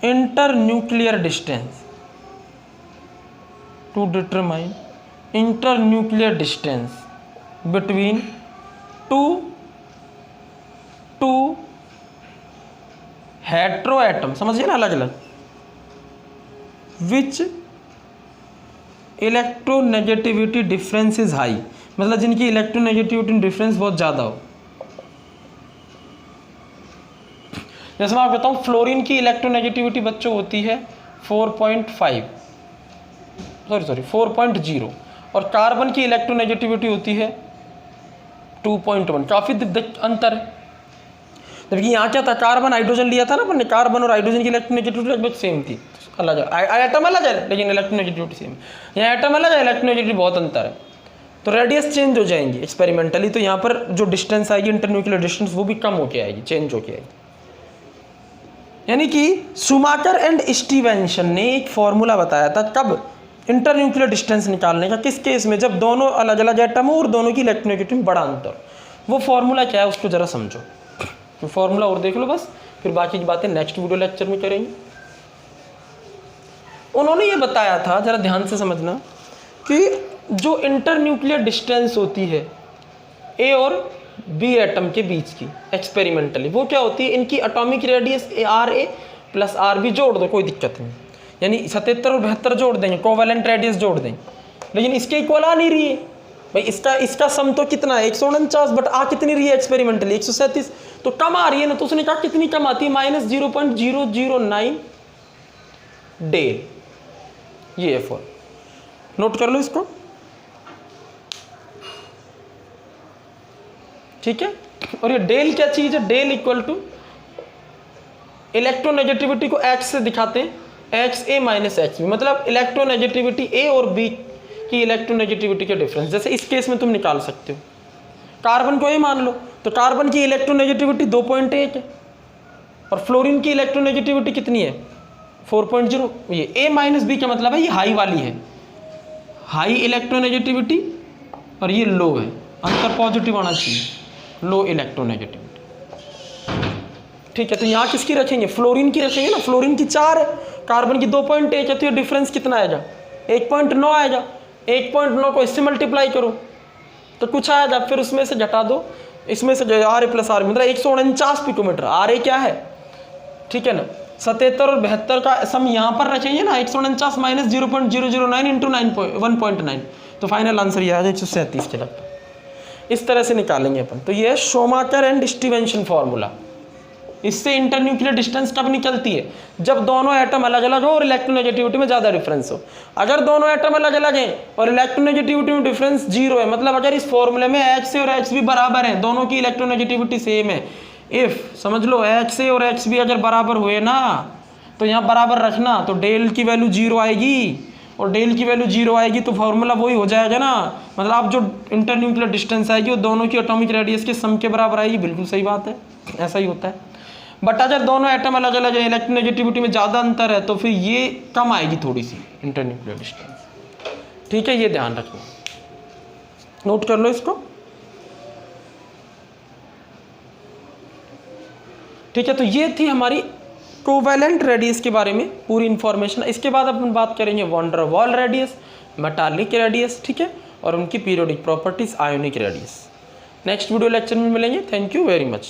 internuclear distance, between two heteroatom, समझिए ना, अलग अलग, which electronegativity difference is high, मतलब जिनकी इलेक्ट्रोनेगेटिविटी डिफरेंस बहुत ज़्यादा हो। जैसे मैं आपको बताऊँ, फ्लोरीन की इलेक्ट्रोनेगेटिविटी बच्चों होती है 4.0, और कार्बन की इलेक्ट्रोनेगेटिविटी होती है 2.1, काफ़ी अंतर है। जबकि यहाँ क्या था, कार्बन हाइड्रोजन लिया था ना अपन ने, कार्बन और हाइड्रोजन की इलेक्ट्रोनेगेटिविटी लगभग सेम थी, अलग एटम अलग है लेकिन इलेक्ट्रोनेगेटिविटी सेम। यहाँ एटम अलग है, इलेक्ट्रोनेगेटिविटी बहुत अंतर है, तो रेडियस चेंज हो जाएंगी एक्सपेरिमेंटली, तो यहाँ पर जो डिस्टेंस आएगी इंटरन्यूक्लियर डिस्टेंस वो भी कम होके आएगी, चेंज होके आएगी। यानी कि शूमेकर एंड स्टीवेंसन ने एक फॉर्मूला बताया था कब, इंटरन्यूक्लियर डिस्टेंस निकालने का, किस केस में, जब दोनों अलग अलग एटम हो और दोनों की इलेक्ट्रोनेगेटिविटी में बड़ा अंतर। वो फॉर्मूला क्या है उसको जरा समझो, तो फॉर्मूला और देख लो बस, फिर बाकी की बातें नेक्स्ट वीडियो लेक्चर में करेंगे। उन्होंने ये बताया था, जरा ध्यान से समझना, कि जो इंटरन्यूक्लियर डिस्टेंस होती है ए और बी एटम के बीच की एक्सपेरिमेंटली, वो क्या होती है, इनकी atomic radius RA plus RB जोड़ दो, कोई दिक्कत नहीं, यानी 77 और 72 जोड़ देंगे, कोवेलेंट रेडियस जोड़ देंगे, लेकिन इसके इक्वल आ नहीं रही है भाई, इसका सम तो कितना है 149, बट आ कितनी रही है एक्सपेरिमेंटली 137, तो कम आ रही है ना। तो उसने कहा कितनी कम आती है, -0.009 डेल, ये है फॉर, नोट कर लो इसको, ठीक है। और ये डेल क्या चीज है, डेल इक्वल टू इलेक्ट्रोनेगेटिविटी को x से दिखाते हैं, XA माइनस XB, मतलब इलेक्ट्रोनेगेटिविटी A और B की इलेक्ट्रोनेगेटिविटी के डिफरेंस। जैसे इस केस में तुम निकाल सकते हो, कार्बन को A मान लो, तो कार्बन की इलेक्ट्रोनेगेटिविटी 2.1 है और फ्लोरीन की इलेक्ट्रोनेगेटिविटी कितनी है 4.0। ये A माइनस B का मतलब है ये हाई वाली है, हाई इलेक्ट्रोनेगेटिविटी, और ये लो है, अंतर पॉजिटिव आना चाहिए, लो इलेक्ट्रोनेगेटिविटी, ठीक है। तो यहाँ किसकी रखेंगे, फ्लोरीन की रखेंगे ना, फ्लोरीन की 4 है, कार्बन की 2.1 है, तो ये डिफरेंस कितना आएगा 1.9 आएगा, 1.9 को इससे मल्टीप्लाई करो तो कुछ आएगा, फिर उसमें से घटा दो इसमें से जो आर ए प्लस आर मतलब 149 पिकोमीटर। आर ए क्या है, ठीक है ना, 77 और 72 का सम यहाँ पर रखेंगे ना, 149 माइनस 0.009 इंटू 1.9, तो फाइनल आंसर ये आ जाए 137 के लगभग। इस तरह से निकालेंगे अपन। तो ये है शोमाकर एंड स्टीवेंसन फॉर्मूला। इससे इंटरन्यूक्लियर डिस्टेंस कब निकलती है, जब दोनों एटम अलग अलग हो और इलेक्ट्रोनेगेटिविटी में ज़्यादा डिफरेंस हो। अगर दोनों एटम अलग अलग हैं और इलेक्ट्रोनेगेटिविटी में डिफरेंस 0 है, मतलब अगर इस फॉर्मूले में H से और H भी बराबर हैं, दोनों की इलेक्ट्रोनेगेटिविटी सेम है, इफ समझ लो H से और H भी अगर बराबर हुए ना, तो यहाँ बराबर रखना, तो डेल की वैल्यू 0 आएगी, और डेल की वैल्यू 0 आएगी तो फॉर्मूला वही हो जाएगा ना, मतलब आप जो इंटरन्यूक्लियर डिस्टेंस आएगी वो दोनों की एटॉमिक रेडियस के सम के बराबर आएगी। बिल्कुल सही बात है, ऐसा ही होता है। बट अगर दोनों एटम अलग अलग है, इलेक्ट्रोनेगेटिविटी में ज़्यादा अंतर है, तो फिर ये कम आएगी थोड़ी सी इंटरन्यूक्लियर डिस्टेंस। ठीक है, ये ध्यान रखना, नोट कर लो इसको। ठीक है, तो ये थी हमारी कोवैलेंट रेडियस के बारे में पूरी इंफॉर्मेशन। इसके बाद अपन बात करेंगे वॉन डर वाल रेडियस, मेटालिक रेडियस, ठीक है, और उनकी periodic properties, ionic radius. Next video lecture में मिलेंगे। Thank you very much.